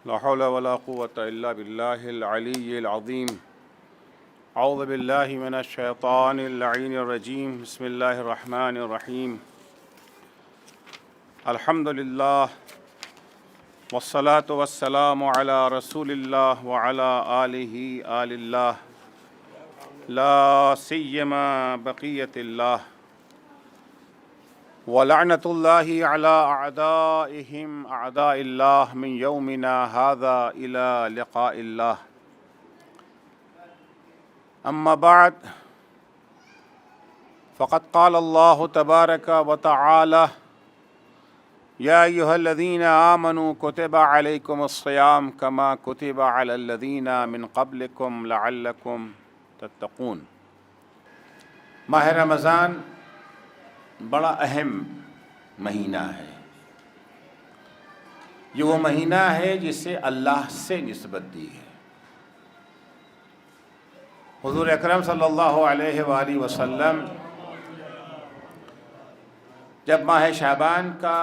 لا حول ولا قوة إلا بالله العلي العظيم. أعوذ بالله من الشيطان اللعين الرجيم. بسم الله الرحمن الرحيم. الحمد لله والصلاة والسلام على رسول الله وعلى آل الله لا سيما بقية الله ولعنة الله على أعدائهم أعداء الله من يومنا هذا إلى لقاء الله. أما بعد فقد قال الله تبارك وتعالى يا أيها الذين آمنوا كتب عليكم الصيام كما كتب على الذين من قبلكم لعلكم تتقون. ماہ رمضان بڑا اہم مہینہ ہے. یہ وہ مہینہ ہے جسے اللہ سے نسبت دی ہے. حضور اکرم صلی اللہ علیہ وآلہ وسلم جب ماہ شعبان کا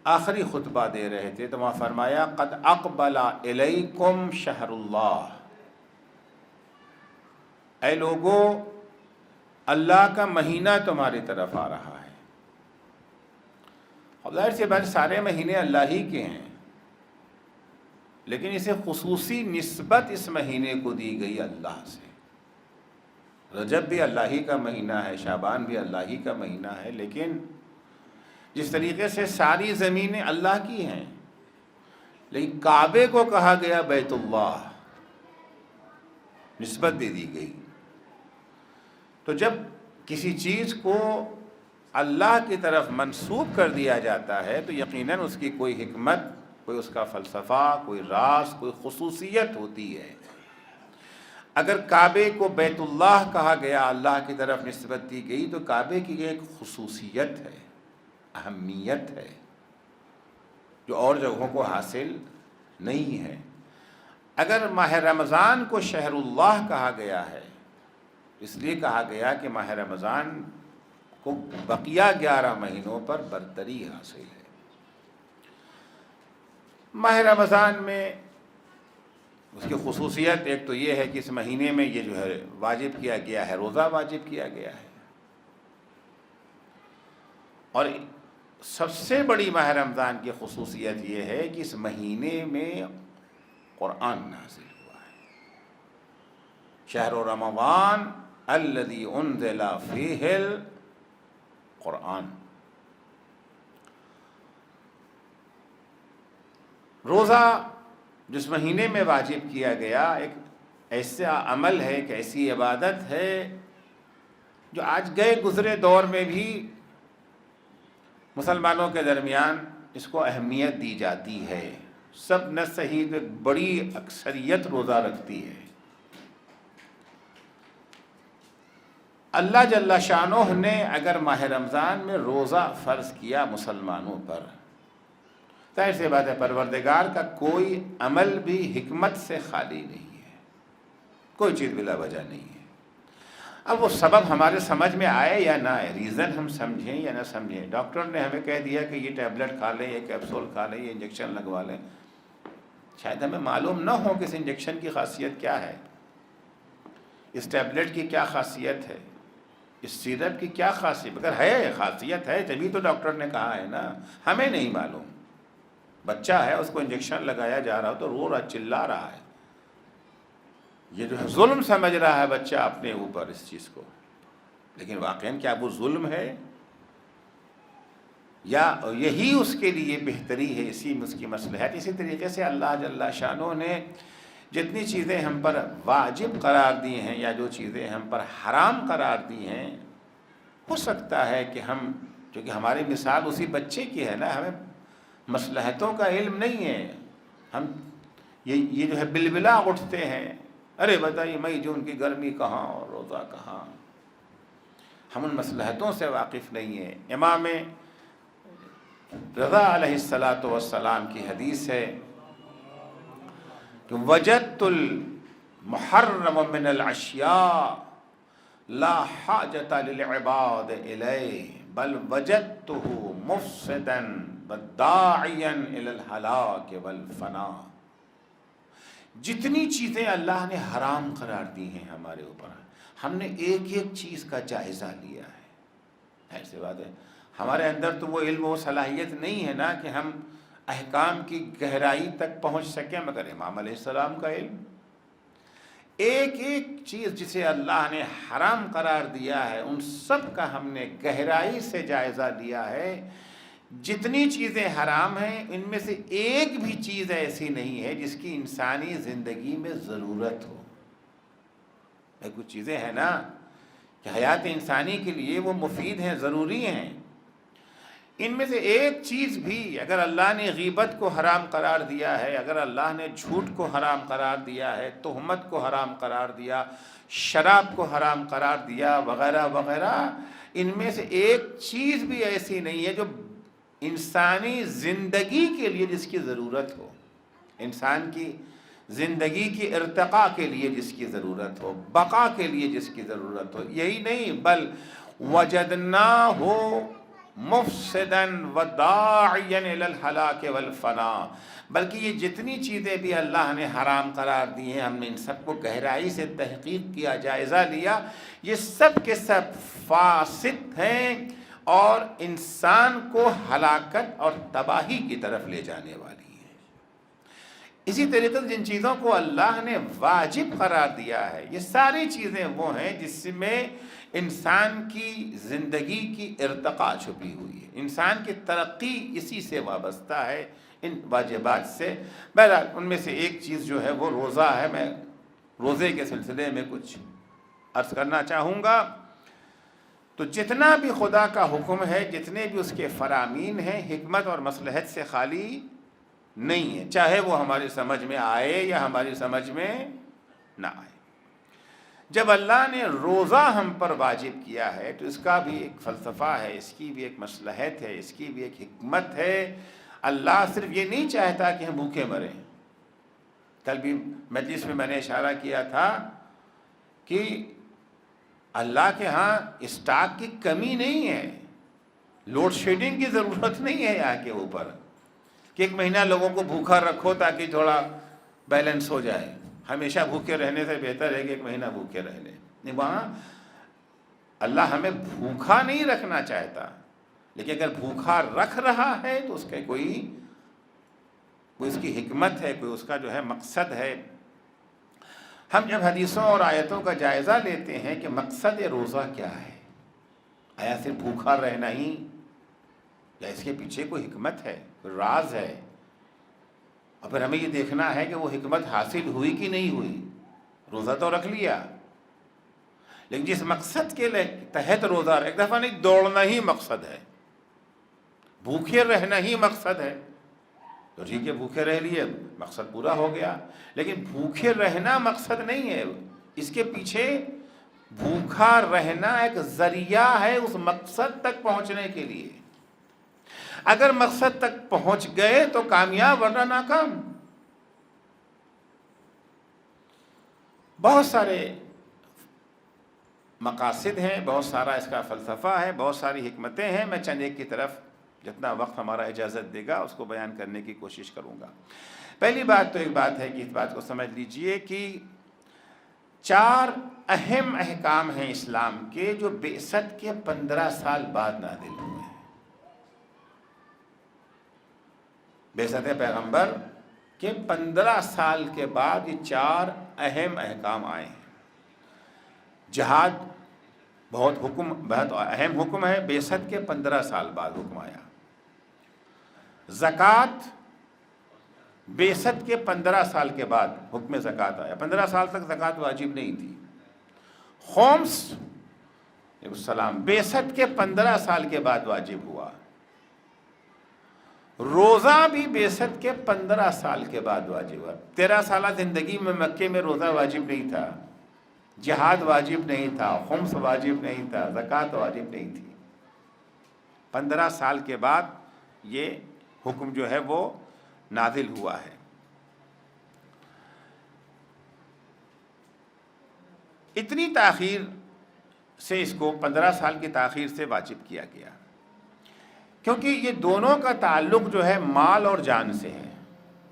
آخری خطبہ دے رہے تھے تو وہاں فرمایا قد اقبل الیکم شہر اللہ. اے لوگو، اللہ کا مہینہ تمہاری طرف آ رہا ہے. ظاہر سی بات، سارے مہینے اللہ ہی کے ہیں، لیکن اسے خصوصی نسبت اس مہینے کو دی گئی اللہ سے. رجب بھی اللہ ہی کا مہینہ ہے، شعبان بھی اللہ ہی کا مہینہ ہے، لیکن جس طریقے سے ساری زمینیں اللہ کی ہیں، لیکن کعبے کو کہا گیا بیت اللہ، نسبت دے دی گئی. تو جب کسی چیز کو اللہ کی طرف منسوب کر دیا جاتا ہے تو یقیناً اس کی کوئی حکمت، کوئی اس کا فلسفہ، کوئی راز، کوئی خصوصیت ہوتی ہے. اگر کعبے کو بیت اللہ کہا گیا، اللہ کی طرف نسبت دی گئی، تو کعبے کی ایک خصوصیت ہے، اہمیت ہے، جو اور جگہوں کو حاصل نہیں ہے. اگر ماہ رمضان کو شہر اللہ کہا گیا ہے، اس لیے کہا گیا کہ ماہ رمضان کو بقیہ 11 مہینوں پر برتری حاصل ہے. ماہ رمضان میں اس کی خصوصیت ایک تو یہ ہے کہ اس مہینے میں یہ جو ہے واجب کیا گیا ہے، روزہ واجب کیا گیا ہے. اور سب سے بڑی ماہ رمضان کی خصوصیت یہ ہے کہ اس مہینے میں قرآن نازل ہوا ہے. شہر رمضان الذی انزل فیہ القرآن. روزہ جس مہینے میں واجب کیا گیا ایک ایسا عمل ہے، ایک ایسی عبادت ہے جو آج گئے گزرے دور میں بھی مسلمانوں کے درمیان اس کو اہمیت دی جاتی ہے. سب نہ صحیح ایک بڑی اکثریت روزہ رکھتی ہے. اللہ جل شانہ نے اگر ماہ رمضان میں روزہ فرض کیا مسلمانوں پر، ظاہر سی بات ہے پروردگار کا کوئی عمل بھی حکمت سے خالی نہیں ہے، کوئی چیز بلا وجہ نہیں ہے. اب وہ سبب ہمارے سمجھ میں آئے یا نہ آئے، ریزن ہم سمجھیں یا نہ سمجھیں، ڈاکٹر نے ہمیں کہہ دیا کہ یہ ٹیبلٹ کھا لیں، یہ کیپسول کھا لیں، یہ انجیکشن لگوا لیں، شاید ہمیں معلوم نہ ہو کہ اس انجیکشن کی خاصیت کیا ہے، اس ٹیبلٹ کی کیا خاصیت ہے، اس سیرپ کی کیا خاصیت. اگر ہے خاصیت ہے تبھی تو ڈاکٹر نے کہا ہے نا، ہمیں نہیں معلوم. بچہ ہے، اس کو انجیکشن لگایا جا رہا ہو تو رو رہا، چلا رہا ہے، یہ جو ہے ظلم سمجھ رہا ہے بچہ اپنے اوپر اس چیز کو، لیکن واقعاً کیا وہ ظلم ہے یا یہی اس کے لیے بہتری ہے، اسی میں اس کی مصلحت. اسی طریقے سے اللہ جل شانہ نے جتنی چیزیں ہم پر واجب قرار دی ہیں یا جو چیزیں ہم پر حرام قرار دی ہیں، ہو سکتا ہے کہ ہم، چونکہ ہماری مثال اسی بچے کی ہے نا، ہمیں مصلحتوں کا علم نہیں ہے. ہم یہ جو ہے بلبلا اٹھتے ہیں، ارے بتائیے مئی جون کی گرمی کہاں اور روزہ کہاں. ہم ان مصلحتوں سے واقف نہیں ہیں. امام رضا علیہ السلام کی حدیث ہے کہ وجدت المحرم من الاشیاء لا حاجت للعباد الیہ بل وجدته مفسدا والداعیا الى الہلاک والفنا. جتنی چیزیں اللہ نے حرام قرار دی ہیں ہمارے اوپر، ہم نے ایک ایک چیز کا جائزہ لیا ہے۔ ایسی بات ہے، ہمارے اندر تو وہ علم و صلاحیت نہیں ہے نا کہ ہم احکام کی گہرائی تک پہنچ سکیں، مگر امام علیہ السلام کا علم، ایک ایک چیز جسے اللہ نے حرام قرار دیا ہے ان سب کا ہم نے گہرائی سے جائزہ لیا ہے۔ جتنی چیزیں حرام ہیں ان میں سے ایک بھی چیز ایسی نہیں ہے جس کی انسانی زندگی میں ضرورت ہو۔ کچھ چیزیں ہیں نا کہ حیات انسانی کے لیے وہ مفید ہیں، ضروری ہیں، ان میں سے ایک چیز بھی اگر اللہ نے غیبت کو حرام قرار دیا ہے، اگر اللہ نے جھوٹ کو حرام قرار دیا ہے، تہمت کو حرام قرار دیا، شراب کو حرام قرار دیا، وغیرہ وغیرہ، ان میں سے ایک چیز بھی ایسی نہیں ہے جو انسانی زندگی کے لیے جس کی ضرورت ہو، انسان کی زندگی کی ارتقاء کے لیے جس کی ضرورت ہو، بقا کے لیے جس کی ضرورت ہو۔ یہی نہیں بل وجدناہ مفسدا وداعیا الی الہلاک والفناء، بلکہ یہ جتنی چیزیں بھی اللہ نے حرام قرار دی ہیں ہم نے ان سب کو گہرائی سے تحقیق کیا، جائزہ لیا، یہ سب کے سب فاسد ہیں اور انسان کو ہلاکت اور تباہی کی طرف لے جانے والی ہیں۔ اسی طریقے سے جن چیزوں کو اللہ نے واجب قرار دیا ہے، یہ ساری چیزیں وہ ہیں جس میں انسان کی زندگی کی ارتقاء چھپی ہوئی ہے، انسان کی ترقی اسی سے وابستہ ہے، ان واجبات سے۔ بہرحال ان میں سے ایک چیز جو ہے وہ روزہ ہے۔ میں روزے کے سلسلے میں کچھ عرض کرنا چاہوں گا۔ تو جتنا بھی خدا کا حکم ہے، جتنے بھی اس کے فرامین ہیں، حکمت اور مصلحت سے خالی نہیں ہے، چاہے وہ ہماری سمجھ میں آئے یا ہماری سمجھ میں نہ آئے۔ جب اللہ نے روزہ ہم پر واجب کیا ہے تو اس کا بھی ایک فلسفہ ہے، اس کی بھی ایک مصلحت ہے، اس کی بھی ایک حکمت ہے۔ اللہ صرف یہ نہیں چاہتا کہ ہم بھوکے مریں۔ کل بھی مجلس میں نے اشارہ کیا تھا کہ اللہ کے ہاں اسٹاک کی کمی نہیں ہے، لوڈ شیڈنگ کی ضرورت نہیں ہے یہاں کے اوپر کہ ایک مہینہ لوگوں کو بھوکا رکھو تاکہ تھوڑا بیلنس ہو جائے۔ ہمیشہ بھوکے رہنے سے بہتر ہے کہ ایک مہینہ بھوکے رہ لیں۔ نہیں، وہاں اللہ ہمیں بھوکا نہیں رکھنا چاہتا، لیکن اگر بھوکا رکھ رہا ہے تو اس کا کوئی اس کی حکمت ہے، کوئی اس کا جو ہے مقصد ہے۔ ہم جب حدیثوں اور آیتوں کا جائزہ لیتے ہیں کہ مقصد روزہ کیا ہے، آیا صرف بھوکا رہنا ہی یا اس کے پیچھے کوئی حکمت ہے، کوئی راز ہے، اور پھر ہمیں یہ دیکھنا ہے کہ وہ حکمت حاصل ہوئی کہ نہیں ہوئی۔ روزہ تو رکھ لیا، لیکن جس مقصد کے تحت روزہ، ایک دفعہ نہیں، دوڑنا ہی مقصد ہے، بھوکے رہنا ہی مقصد ہے تو ٹھیک ہے، بھوکے رہ لیے، مقصد پورا ہو گیا۔ لیکن بھوکے رہنا مقصد نہیں ہے، اس کے پیچھے بھوکا رہنا ایک ذریعہ ہے اس مقصد تک پہنچنے کے لیے۔ اگر مقصد تک پہنچ گئے تو کامیاب، ورنہ ناکام۔ بہت سارے مقاصد ہیں، بہت سارا اس کا فلسفہ ہے، بہت ساری حکمتیں ہیں۔ میں چند ایک کی طرف جتنا وقت ہمارا اجازت دے گا اس کو بیان کرنے کی کوشش کروں گا۔ پہلی بات تو ایک بات ہے کہ اس بات کو سمجھ لیجئے کہ 4 اہم احکام ہیں اسلام کے جو بعثت کے 15 سال بعد نازل ہوئے ہیں۔ بعثت پیغمبر کے 15 سال کے بعد یہ 4 اہم احکام آئے ہیں۔ جہاد بہت اہم حکم ہے، بعثت کے 15 سال بعد حکم آیا۔ زکوٰۃ بعثت کے 15 سال کے بعد حکم زکوٰۃ آیا، 15 سال تک زکوٰۃ واجب نہیں تھی۔ خمس السلام بعثت کے 15 سال کے بعد واجب ہوا۔ روزہ بھی بعثت کے 15 سال کے بعد واجب ہوا۔ 13 سالہ زندگی میں مکے میں روزہ واجب نہیں تھا، جہاد واجب نہیں تھا، خمس واجب نہیں تھا، زکوٰۃ واجب نہیں تھی۔ 15 سال کے بعد یہ حکم جو ہے وہ نازل ہوا ہے۔ اتنی تاخیر سے اس کو 15 سال کی تاخیر سے واجب کیا گیا کیونکہ یہ دونوں کا تعلق جو ہے مال اور جان سے ہے۔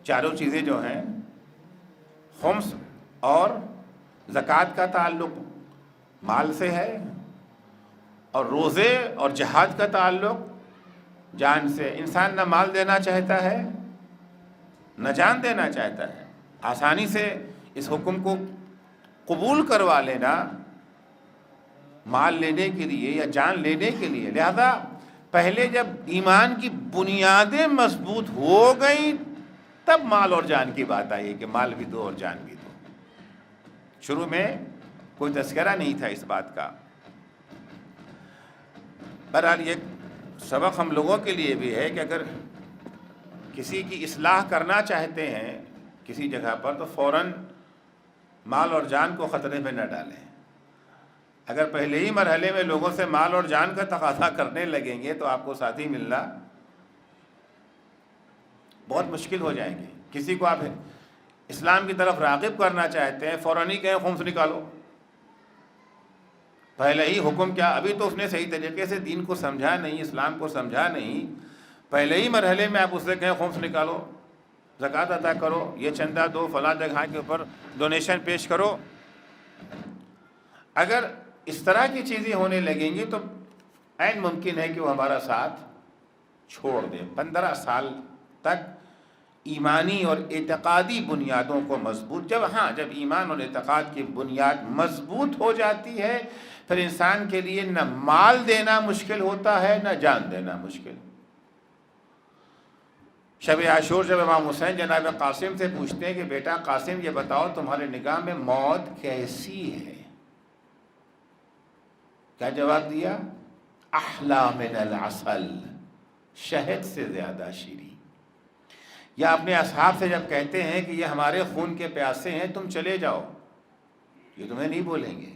چاروں چیزیں جو ہیں، خمس اور زکوٰۃ کا تعلق مال سے ہے، اور روزے اور جہاد کا تعلق جان سے۔ انسان نہ مال دینا چاہتا ہے نہ جان دینا چاہتا ہے، آسانی سے اس حکم کو قبول کروا لینا مال لینے کے لیے یا جان لینے کے لیے۔ لہذا پہلے جب ایمان کی بنیادیں مضبوط ہو گئیں تب مال اور جان کی بات آئی کہ مال بھی دو اور جان بھی دو۔ شروع میں کوئی تذکرہ نہیں تھا اس بات کا۔ بہرحال یہ سبق ہم لوگوں کے لیے بھی ہے کہ اگر کسی کی اصلاح کرنا چاہتے ہیں کسی جگہ پر تو فوراً مال اور جان کو خطرے میں نہ ڈالیں۔ اگر پہلے ہی مرحلے میں لوگوں سے مال اور جان کا تقاضا کرنے لگیں گے تو آپ کو ساتھی ملنا بہت مشکل ہو جائیں گے۔ کسی کو آپ اسلام کی طرف راغب کرنا چاہتے ہیں، فوراً ہی کہیں خمس نکالو، پہلے ہی حکم کیا، ابھی تو اس نے صحیح طریقے سے دین کو سمجھا نہیں، اسلام کو سمجھا نہیں، پہلے ہی مرحلے میں آپ اس سے کہیں خمس نکالو، زکوٰۃ ادا کرو، یہ چندہ دو، فلاں جگہ کے اوپر ڈونیشن پیش کرو۔ اگر اس طرح کی چیزیں ہونے لگیں گی تو عین ممکن ہے کہ وہ ہمارا ساتھ چھوڑ دیں۔ 15 سال تک ایمانی اور اعتقادی بنیادوں کو مضبوط، جب ایمان اور اعتقاد کی بنیاد مضبوط ہو جاتی ہے پھر انسان کے لیے نہ مال دینا مشکل ہوتا ہے نہ جان دینا مشکل۔ شب عاشور جب امام حسین جناب قاسم سے پوچھتے ہیں کہ بیٹا قاسم یہ بتاؤ تمہارے نگاہ میں موت کیسی ہے، کیا جواب دیا؟ احلی من العسل، شہد سے زیادہ شیریں۔ یا اپنے اصحاب سے جب کہتے ہیں کہ یہ ہمارے خون کے پیاسے ہیں تم چلے جاؤ، یہ تمہیں نہیں بولیں گے،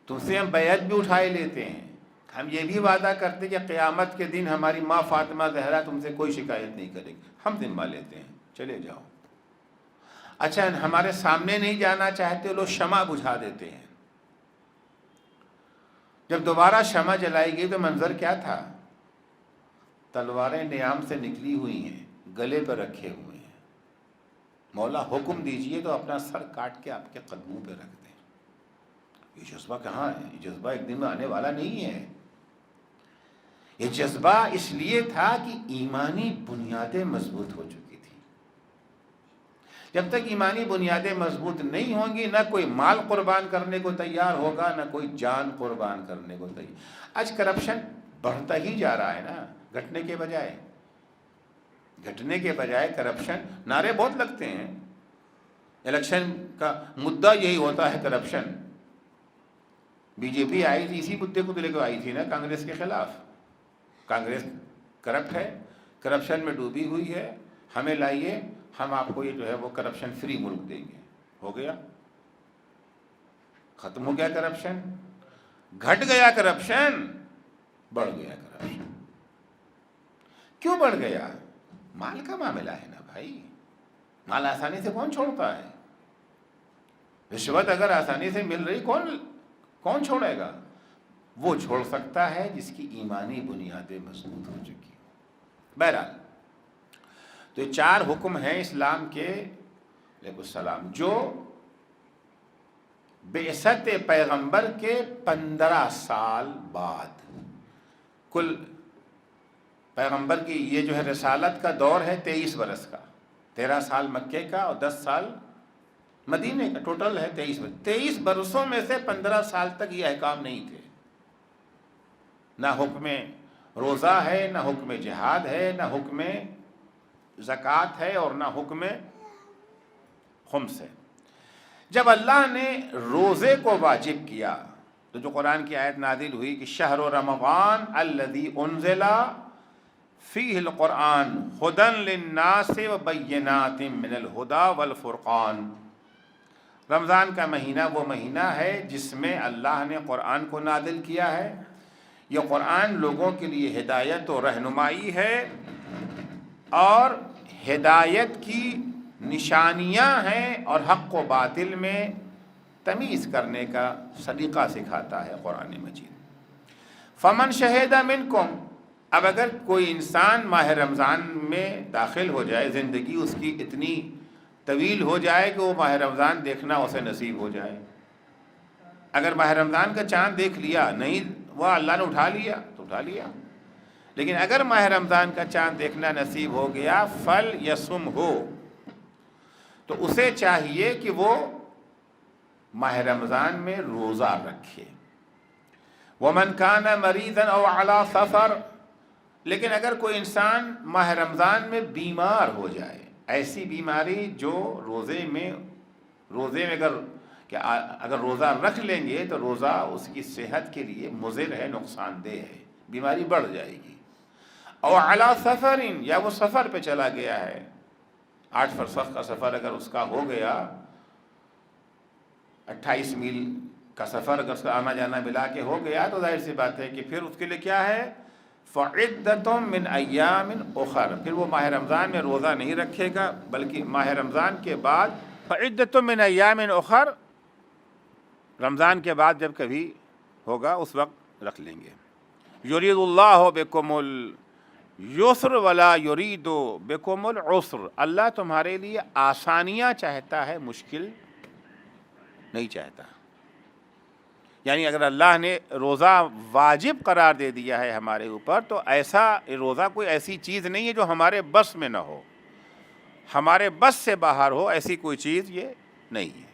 تم سے ہم بیعت بھی اٹھائے لیتے ہیں، ہم یہ بھی وعدہ کرتے کہ قیامت کے دن ہماری ماں فاطمہ زہرا تم سے کوئی شکایت نہیں کرے گی، ہم ذمہ لیتے ہیں، چلے جاؤ۔ اچھا ہمارے سامنے نہیں جانا چاہتے لوگ شمع بجھا دیتے ہیں۔ جب دوبارہ شمع جلائی گئی تو منظر کیا تھا؟ تلواریں نیام سے نکلی ہوئی ہیں، گلے پر رکھے ہوئے ہیں، مولا حکم دیجئے تو اپنا سر کاٹ کے آپ کے قدموں پہ رکھ دیں۔ یہ جذبہ کہاں ہے؟ یہ جذبہ ایک دن میں آنے والا نہیں ہے۔ یہ جذبہ اس لیے تھا کہ ایمانی بنیادیں مضبوط ہو چکی تھی۔ جب تک ایمانی بنیادیں مضبوط نہیں ہوں گی نہ کوئی مال قربان کرنے کو تیار ہوگا نہ کوئی جان قربان کرنے کو تیار۔ آج کرپشن بڑھتا ہی جا رہا ہے نا، گھٹنے کے بجائے کرپشن، نعرے بہت لگتے ہیں، الیکشن کا مدعا یہی ہوتا ہے کرپشن۔ بی جے پی آئی تھی اسی مدعے کو لے کے آئی تھی نا کانگریس کے خلاف، کانگریس کرپٹ ہے، کرپشن میں ڈوبی ہوئی ہے، ہمیں لائیے، ہم آپ کو یہ جو ہے وہ کرپشن فری ملک دیں گے۔ ہو گیا، ختم ہو گیا کرپشن، گھٹ گیا کرپشن، بڑھ گیا کرپشن۔ کیوں بڑھ گیا؟ مال کا معاملہ ہے نا بھائی، مال آسانی سے کون چھوڑتا ہے؟ رشوت اگر آسانی سے مل رہی کون چھوڑے گا؟ وہ چھوڑ سکتا ہے جس کی ایمانی بنیادیں مضبوط ہو چکی۔ بہرحال تو یہ 4 حکم ہیں اسلام کے علیہ السلام جو بعثت پیغمبر کے 15 سال بعد، کل پیغمبر کی یہ جو ہے رسالت کا دور ہے 23 برس کا، 13 سال مکے کا اور 10 سال مدینے کا، ٹوٹل ہے 23 برسوں میں سے 15 سال تک یہ احکام نہیں تھے۔ نہ حکم روزہ ہے، نہ حکم جہاد ہے، نہ حکم زکوٰۃ ہے اور نہ حکم خمس ہے۔ جب اللہ نے روزے کو واجب کیا تو جو قرآن کی آیت نازل ہوئی کہ شہر رمضان الذی انزل فیہ القرآن ہدی للناس وبینات من الہدی والفرقان، رمضان کا مہینہ وہ مہینہ ہے جس میں اللہ نے قرآن کو نازل کیا ہے۔ یہ قرآن لوگوں کے لیے ہدایت و رہنمائی ہے اور ہدایت کی نشانیاں ہیں اور حق و باطل میں تمیز کرنے کا سلیقہ سکھاتا ہے قرآن مجید۔ فمن شہد منکم، اب اگر کوئی انسان ماہ رمضان میں داخل ہو جائے، زندگی اس کی اتنی طویل ہو جائے کہ وہ ماہ رمضان دیکھنا اسے نصیب ہو جائے. اگر ماہ رمضان کا چاند دیکھ لیا, نہیں وہ اللہ نے اٹھا لیا تو اٹھا لیا, لیکن اگر ماہ رمضان کا چاند دیکھنا نصیب ہو گیا فل یسم ہو, تو اسے چاہیے کہ وہ ماہ رمضان میں روزہ رکھے. ومن کان مریضا او علی سفر, لیکن اگر کوئی انسان ماہ رمضان میں بیمار ہو جائے, ایسی بیماری جو روزے میں اگر روزہ رکھ لیں گے تو روزہ اس کی صحت کے لیے مضر ہے, نقصان دہ ہے, بیماری بڑھ جائے گی. او علی سفر, یا وہ سفر پہ چلا گیا ہے, 8 فرسخ کا سفر اگر اس کا ہو گیا, 28 میل کا سفر اگر اس کا آنا جانا ملا کے ہو گیا, تو ظاہر سی بات ہے کہ پھر اس کے لیے کیا ہے, فعدۃ من ایام اخر, پھر وہ ماہ رمضان میں روزہ نہیں رکھے گا بلکہ ماہ رمضان کے بعد, فعدۃ من ایام اخر, رمضان کے بعد جب کبھی ہوگا اس وقت رکھ لیں گے. یرید اللہ بکم الیسر ولا یرید بکم العسر, اللہ تمہارے لیے آسانیاں چاہتا ہے, مشکل نہیں چاہتا. یعنی اگر اللہ نے روزہ واجب قرار دے دیا ہے ہمارے اوپر, تو ایسا روزہ کوئی ایسی چیز نہیں ہے جو ہمارے بس میں نہ ہو, ہمارے بس سے باہر ہو, ایسی کوئی چیز یہ نہیں ہے.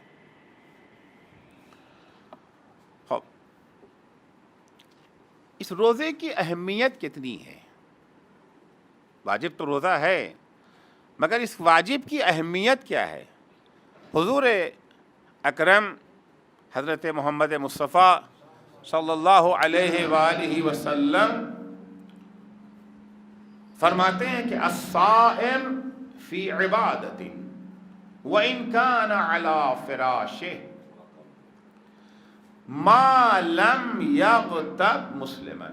اس روزے کی اہمیت کتنی ہے؟ واجب تو روزہ ہے, مگر اس واجب کی اہمیت کیا ہے؟ حضور اکرم حضرت محمد مصطفیٰ صلی اللہ علیہ وآلہ وسلم فرماتے ہیں کہ الصائم فی عبادت وإن كان على فراشه ما لم یغتب مسلما.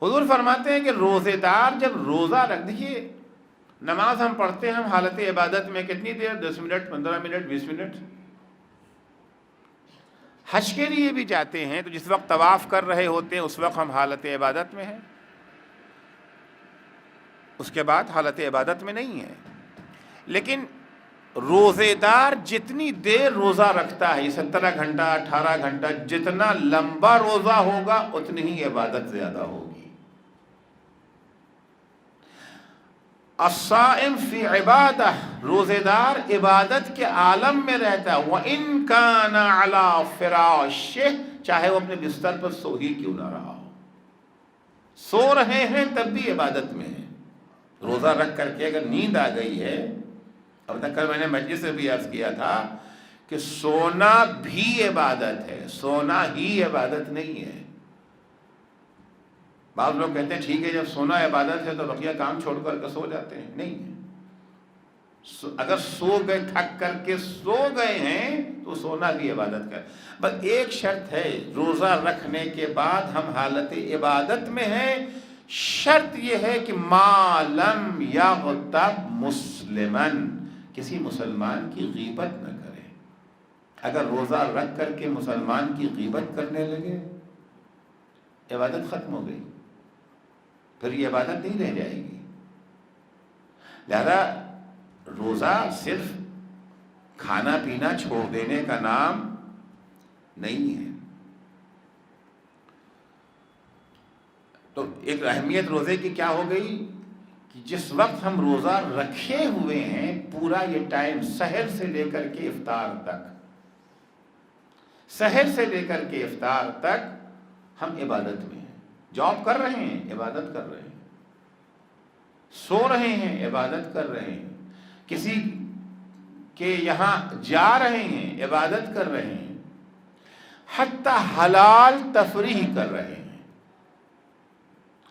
حضور فرماتے ہیں کہ روزے دار جب روزہ رکھ, دیکھیے نماز ہم پڑھتے ہیں ہم حالت عبادت میں کتنی دیر, 10 منٹ, 15 منٹ, 20 منٹ. حج کے لیے بھی جاتے ہیں تو جس وقت طواف کر رہے ہوتے ہیں اس وقت ہم حالت عبادت میں ہیں, اس کے بعد حالت عبادت میں نہیں ہے. لیکن روزے دار جتنی دیر روزہ رکھتا ہے, 17 گھنٹہ 18 گھنٹہ, جتنا لمبا روزہ ہوگا اتنی ہی عبادت زیادہ ہوگی. الصائم فی عبادہ, روزے دار عبادت کے عالم میں رہتا ہے. وَإِن كَانَ عَلَى فِرَاشِهِ, چاہے وہ اپنے بستر پر سو ہی کیوں نہ رہا ہو, سو رہے ہیں تب بھی عبادت میں ہے. روزہ رکھ کر کے اگر نیند آ گئی ہے, اب تک کل میں نے مجلس سے بھی عرض کیا تھا کہ سونا بھی عبادت ہے, سونا ہی عبادت نہیں ہے. بعض لوگ کہتے ہیں ٹھیک ہے جب سونا عبادت ہے تو بقیہ کام چھوڑ کر کے سو جاتے ہیں. نہیں, اگر سو گئے, تھک کر کے سو گئے ہیں تو سونا بھی عبادت کا. بس ایک شرط ہے, روزہ رکھنے کے بعد ہم حالت عبادت میں ہیں, شرط یہ ہے کہ ما لم یغتب مسلما, کسی مسلمان کی غیبت نہ کرے. اگر روزہ رکھ کر کے مسلمان کی غیبت کرنے لگے, عبادت ختم ہو گئی, پھر یہ عبادت نہیں رہ جائے گی. لہذا روزہ صرف کھانا پینا چھوڑ دینے کا نام نہیں ہے. تو ایک اہمیت روزے کی کیا ہو گئی کہ جس وقت ہم روزہ رکھے ہوئے ہیں, پورا یہ ٹائم سحر سے لے کر کے افطار تک, سحر سے لے کر کے افطار تک ہم عبادت میں ہیں. جاب کر رہے ہیں, عبادت کر رہے ہیں, سو رہے ہیں, عبادت کر رہے ہیں, کسی کے یہاں جا رہے ہیں, عبادت کر رہے ہیں, حتی حلال تفریح کر رہے ہیں.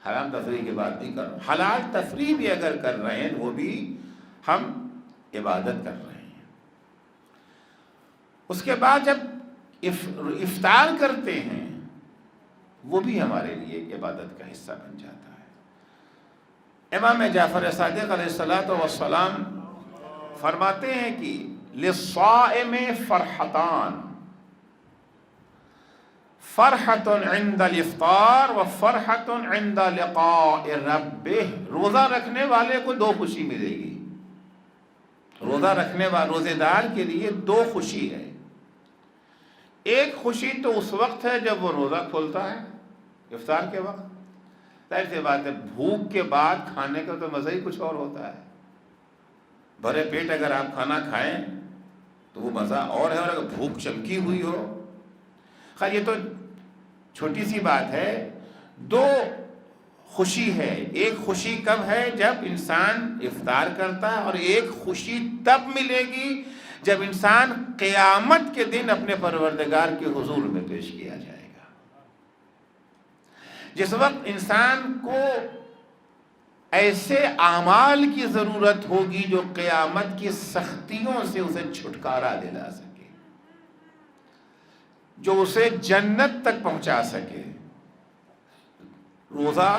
حرام تفریح کی بات نہیں کر رہا, حلال تفریح بھی اگر کر رہے ہیں وہ بھی ہم عبادت کر رہے ہیں. اس کے بعد جب افطار کرتے ہیں وہ بھی ہمارے لیے عبادت کا حصہ بن جاتا ہے. امام جعفر صادق علیہ الصلوۃ والسلام فرماتے ہیں کہ للصائم فرحتان, فرحت عند الافطار و فرحت عند لقاء ربہ, روزہ رکھنے والے کو 2 خوشی ملے گی. روزہ رکھنے والے روزے دار کے لیے دو خوشی ہے. ایک خوشی تو اس وقت ہے جب وہ روزہ کھولتا ہے، افطار کے وقت. ظاہر سی بات ہے بھوک کے بعد کھانے کا تو مزہ ہی کچھ اور ہوتا ہے. بھرے پیٹ اگر آپ کھانا کھائیں تو وہ مزہ اور ہے، اور اگر بھوک چمکی ہوئی ہو. خیر یہ تو چھوٹی سی بات ہے. دو خوشی ہے. ایک خوشی کب ہے؟ جب انسان افطار کرتا ہے، اور ایک خوشی تب ملے گی جب انسان قیامت کے دن اپنے پروردگار کے حضور میں پیش کیا جائے گا. جس وقت انسان کو ایسے اعمال کی ضرورت ہوگی جو قیامت کی سختیوں سے اسے چھٹکارا دلا سکے، جو اسے جنت تک پہنچا سکے. روزہ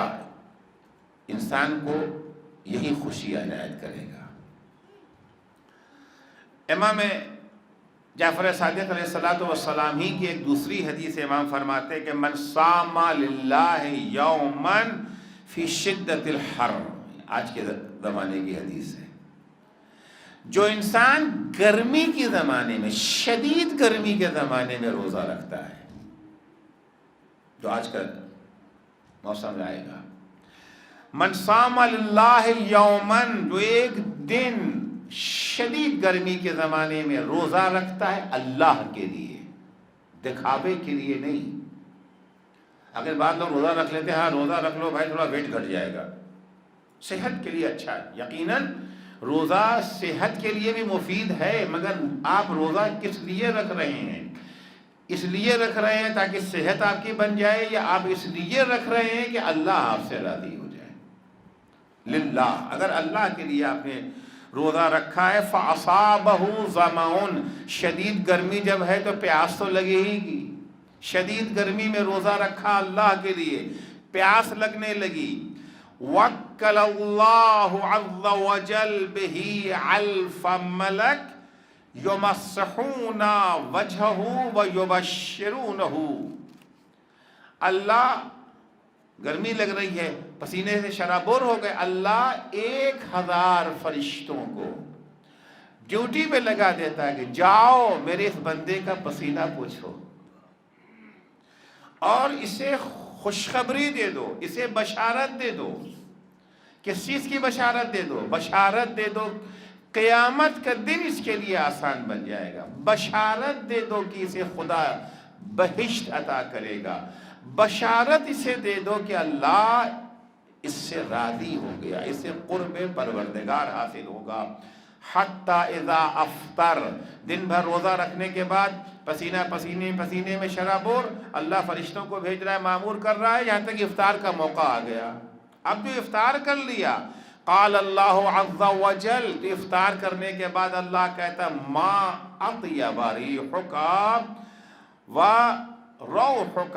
انسان کو یہی خوشی عنایت کرے گا. امام جعفر صادق علیہ الصلوۃ والسلام ہی کی ایک دوسری حدیث امام فرماتے کہ من صام للہ یوما فی شدت الحر، آج کے زمانے کی حدیث ہے، جو انسان گرمی کے زمانے میں، شدید گرمی کے زمانے میں روزہ رکھتا ہے، جو آج کل موسم میں آئے گا. من صام للہ یومن، جو ایک دن شدید گرمی کے زمانے میں روزہ رکھتا ہے اللہ کے لیے، دکھاوے کے لیے نہیں. اگر بعض لوگ روزہ رکھ لیتے ہیں، ہاں روزہ رکھ لو بھائی تھوڑا ویٹ گھٹ جائے گا، صحت کے لیے اچھا ہے. یقیناً روزہ صحت کے لیے بھی مفید ہے، مگر آپ روزہ کس لیے رکھ رہے ہیں؟ اس لیے رکھ رہے ہیں تاکہ صحت آپ کی بن جائے، یا آپ اس لیے رکھ رہے ہیں کہ اللہ آپ سے راضی ہو جائے؟ للہ. اگر اللہ کے لیے آپ نے روزہ رکھا ہے، فَأَصَابَهُ ظَمَأٌ، شدید گرمی جب ہے تو پیاس تو لگے ہی گی. شدید گرمی میں روزہ رکھا اللہ کے لیے، پیاس لگنے لگی. وَكَّلَ اللَّهُ عَزَّ وَجَلَّ بِهِ أَلْفَ مَلَكٍ يُمَسِّحُونَ وَجْهَهُ وَيُبَشِّرُونَهُ. اللہ، گرمی لگ رہی ہے، پسینے سے شرابور ہو گئے، اللہ 1000 فرشتوں کو ڈیوٹی پہ لگا دیتا ہے کہ جاؤ میرے اس بندے کا پسینہ پوچھو اور اسے خوشخبری دے دو، اسے بشارت دے دو. کس چیز کی بشارت دے دو؟ بشارت دے دو قیامت کا دن اس کے لیے آسان بن جائے گا. بشارت دے دو کہ اسے خدا بہشت عطا کرے گا. بشارت اسے دے دو کہ اللہ اس سے راضی ہو گیا، اسے قرب پروردگار حاصل ہوگا. حتیٰ اذا افطر، دن بھر روزہ رکھنے کے بعد پسینے میں شرابور، اللہ فرشتوں کو بھیج رہا ہے، مامور کر رہا ہے، یہاں تک افطار کا موقع آ گیا. اب جو افطار کر لیا، قال اللہ عز وجل، تو افطار کرنے کے بعد اللہ کہتا ما اطیب ریحک و روحک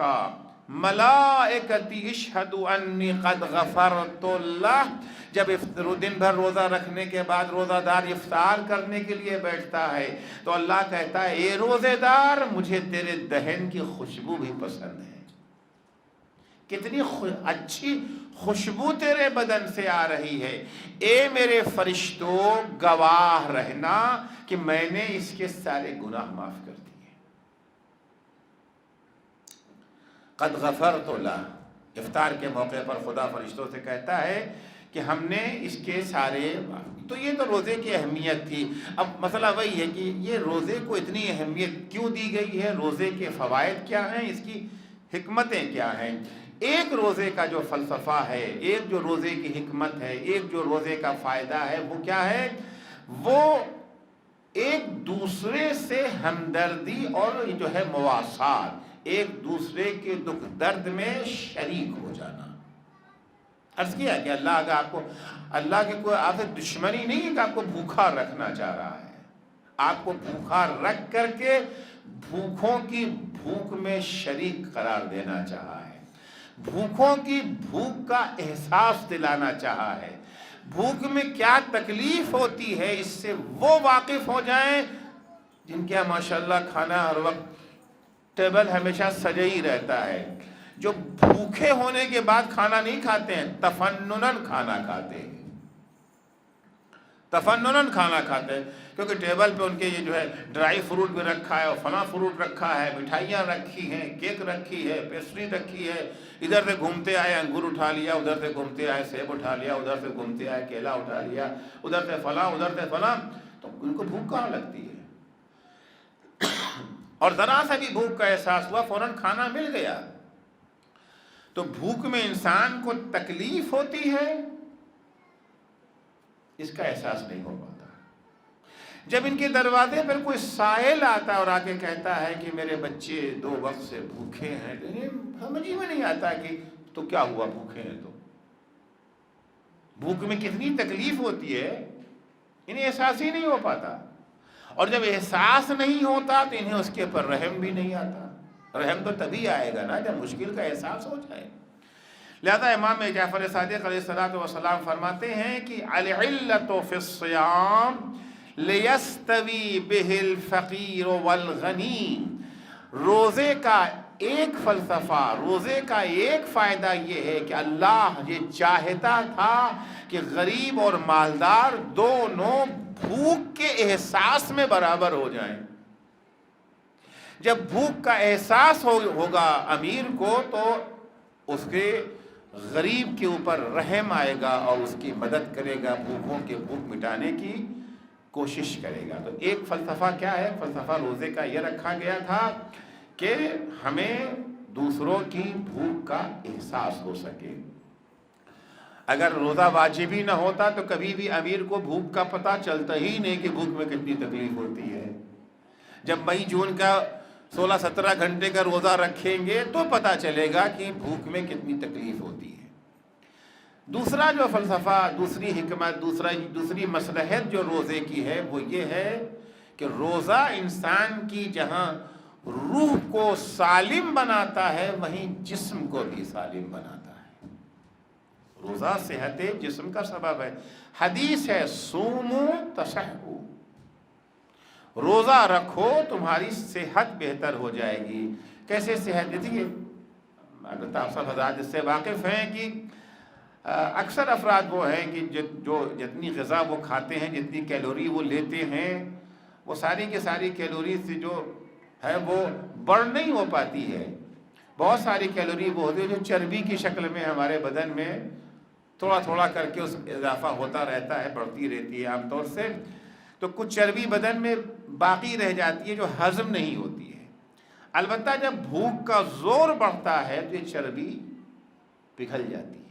ملائکتی اشہد انی قد غفرت لہ. جب دن بھر روزہ رکھنے کے بعد روزہ دار افطار کرنے کے لیے بیٹھتا ہے تو اللہ کہتا ہے اے روزے دار، مجھے تیرے دہن کی خوشبو بھی پسند ہے. کتنی اچھی خوشبو تیرے بدن سے آ رہی ہے. اے میرے فرشتوں، گواہ رہنا کہ میں نے اس کے سارے گناہ معاف کر دیے. قد غفرت لہ. افطار کے موقع پر خدا فرشتوں سے کہتا ہے کہ ہم نے اس کے سارے. تو یہ تو روزے کی اہمیت تھی. اب مسئلہ وہی ہے کہ یہ روزے کو اتنی اہمیت کیوں دی گئی ہے، روزے کے فوائد کیا ہیں، اس کی حکمتیں کیا ہیں. ایک روزے کا جو فلسفہ ہے، ایک جو روزے کی حکمت ہے، ایک جو روزے کا فائدہ ہے، وہ کیا ہے؟ وہ ایک دوسرے سے ہمدردی اور جو ہے مواسات، ایک دوسرے کے دکھ درد میں شریک ہو جانا. عرض کیا کہ اللہ اگر آپ کو، اللہ کے کوئی آپ سے دشمنی نہیں ہے کہ آپ کو بھوکا رکھنا چاہ رہا ہے. آپ کو بھوکا رکھ کر کے بھوکوں کی بھوک میں شریک قرار دینا چاہا ہے، بھوکوں کی بھوک کا احساس دلانا چاہا ہے. بھوک میں کیا تکلیف ہوتی ہے اس سے وہ واقف ہو جائیں جن کے یہاں ماشاءاللہ کھانا ہر وقت ٹیبل ہمیشہ سجا ہی رہتا ہے. جو بھوکے ہونے کے بعد کھانا نہیں کھاتے ہیں، تفنناً کھانا کھاتے ہیں. تفنن کھانا کھاتے ہیں، کیونکہ ٹیبل پہ ان کے یہ جو ہے ڈرائی فروٹ بھی رکھا ہے اور فلاں فروٹ رکھا ہے، مٹھائیاں رکھی ہیں، کیک رکھی ہے، پیسٹری رکھی ہے، ادھر سے گھومتے آئے انگور اٹھا لیا، ادھر سے گھومتے آئے سیب اٹھا لیا، ادھر سے گھومتے آئے کیلا اٹھا لیا، ادھر سے فلاں ادھر سے فلاں، تو ان کو بھوک کہاں لگتی ہے؟ اور ذرا سا بھی بھوک کا احساس ہوا فوراً کھانا مل گیا۔ تو بھوک میں انسان کو تکلیف ہوتی ہے، اس کا احساس نہیں ہو پاتا۔ جب ان کے دروازے پر کوئی سائل آتا ہے اور آ کے کہتا ہے کہ میرے بچے 2 وقت سے بھوکے ہیں، تو انہیں سمجھ میں نہیں آتا کہ تو کیا ہوا بھوکے ہیں تو بھوک میں کتنی تکلیف ہوتی ہے، انہیں احساس ہی نہیں ہو پاتا۔ اور جب احساس نہیں ہوتا تو انہیں اس کے اوپر رحم بھی نہیں آتا۔ رحم تو تبھی آئے گا نا جب مشکل کا احساس ہو جائے۔ لہذا امام جعفر صادق علیہ السلام فرماتے ہیں کہ العلۃ فی الصیام لیستوی بہ الفقیر والغنی، روزے کا ایک فلسفہ، روزے کا ایک فائدہ یہ ہے کہ اللہ یہ چاہتا تھا کہ غریب اور مالدار دونوں بھوک کے احساس میں برابر ہو جائیں۔ جب بھوک کا احساس ہوگا امیر کو تو اس کے غریب کے اوپر رحم آئے گا اور اس کی مدد کرے گا، بھوکوں کے بھوک مٹانے کی کوشش کرے گا۔ تو ایک فلسفہ کیا ہے؟ فلسفہ روزے کا یہ رکھا گیا تھا کہ ہمیں دوسروں کی بھوک کا احساس ہو سکے۔ اگر روزہ واجب ہی نہ ہوتا تو کبھی بھی امیر کو بھوک کا پتہ چلتا ہی نہیں کہ بھوک میں کتنی تکلیف ہوتی ہے۔ جب مئی جون کا 16-17 گھنٹے کا روزہ رکھیں گے تو پتہ چلے گا کہ بھوک میں کتنی تکلیف ہوتی ہے۔ دوسرا جو فلسفہ، دوسری حکمت، دوسری مصلحت جو روزے کی ہے وہ یہ ہے کہ روزہ انسان کی جہاں روح کو سالم بناتا ہے وہیں جسم کو بھی سالم بناتا ہے۔ روزہ صحت جسم کا سبب ہے۔ حدیث ہے صوموا تصحوا، روزہ رکھو تمہاری صحت بہتر ہو جائے گی۔ کیسے صحت؟ دیکھیے البتہ آپ سب حضرات اس سے واقف ہیں کہ اکثر افراد وہ ہیں کہ جو جتنی غذا وہ کھاتے ہیں، جتنی کیلوری وہ لیتے ہیں، وہ ساری کی ساری کیلوری سے جو ہے وہ برن نہیں ہو پاتی ہے۔ بہت ساری کیلوری وہ ہوتی ہے جو چربی کی شکل میں ہمارے بدن میں تھوڑا تھوڑا کر کے اس اضافہ ہوتا رہتا ہے، بڑھتی رہتی ہے عام طور سے۔ تو کچھ چربی بدن میں باقی رہ جاتی ہے جو ہضم نہیں ہوتی ہے۔ البتہ جب بھوک کا زور بڑھتا ہے تو یہ چربی پگھل جاتی ہے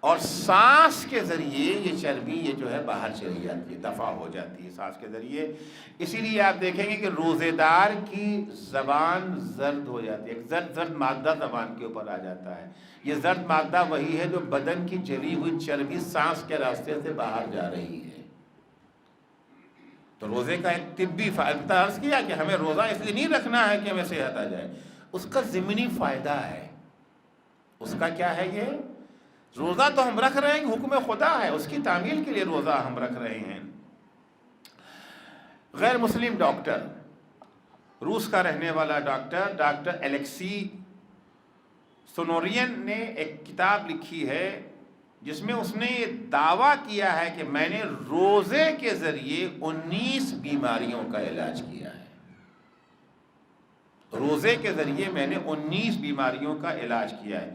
اور سانس کے ذریعے یہ چربی یہ جو ہے باہر چلی جاتی ہے، دفع ہو جاتی ہے سانس کے ذریعے۔ اسی لیے آپ دیکھیں گے کہ روزے دار کی زبان زرد ہو جاتی ہے، ایک زرد مادہ زبان کے اوپر آ جاتا ہے۔ یہ زرد مادہ وہی ہے جو بدن کی جلی ہوئی چربی سانس کے راستے سے باہر جا رہی ہے۔ تو روزے کا ایک طبی فائدہ عرض کیا کہ ہمیں روزہ اس لیے نہیں رکھنا ہے کہ ہمیں صحت آ جائے، اس کا ضمنی فائدہ ہے۔ اس کا کیا ہے؟ یہ روزہ تو ہم رکھ رہے ہیں، حکم خدا ہے، اس کی تعمیل کے لیے روزہ ہم رکھ رہے ہیں۔ غیر مسلم ڈاکٹر، روس کا رہنے والا ڈاکٹر الیکسی سونورین نے ایک کتاب لکھی ہے جس میں اس نے یہ دعویٰ کیا ہے کہ میں نے روزے کے ذریعے 19 بیماریوں کا علاج کیا ہے۔ روزے کے ذریعے میں نے 19 بیماریوں کا علاج کیا ہے۔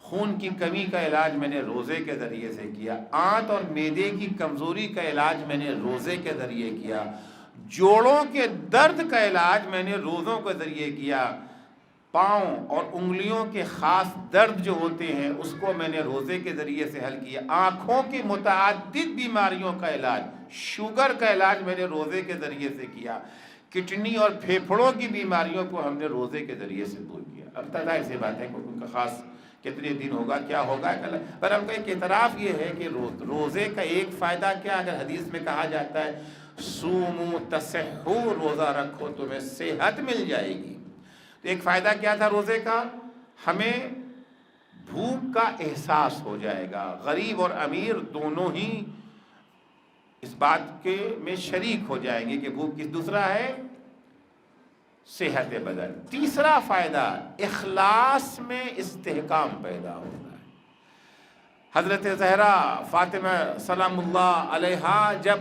خون کی کمی کا علاج میں نے روزے کے ذریعے سے کیا، آنت اور معدے کی کمزوری کا علاج میں نے روزے کے ذریعے کیا، جوڑوں کے درد کا علاج میں نے روزوں کے ذریعے کیا، پاؤں اور انگلیوں کے خاص درد جو ہوتے ہیں اس کو میں نے روزے کے ذریعے سے حل کیا، آنکھوں کی متعدد بیماریوں کا علاج، شوگر کا علاج میں نے روزے کے ذریعے سے کیا، کڈنی اور پھیپھڑوں کی بیماریوں کو ہم نے روزے کے ذریعے سے دور کیا۔ اب ظاہر سی بات ہے کہ ان کا خاص کتنے دن ہوگا، کیا ہوگا، پر ہم کا ایک اعتراف یہ ہے کہ روزے کا ایک فائدہ کیا، اگر حدیث میں کہا جاتا ہے صوموا تصحوا، روزہ رکھو تمہیں صحت مل جائے گی، تو ایک فائدہ کیا تھا روزے کا؟ ہمیں بھوک کا احساس ہو جائے گا، غریب اور امیر دونوں ہی اس بات کے میں شریک ہو جائیں گے کہ بھوک کس۔ دوسرا ہے صحت بدن۔ تیسرا فائدہ اخلاص میں استحکام پیدا ہوتا ہے۔ حضرت زہرا فاطمہ سلام اللہ علیہا جب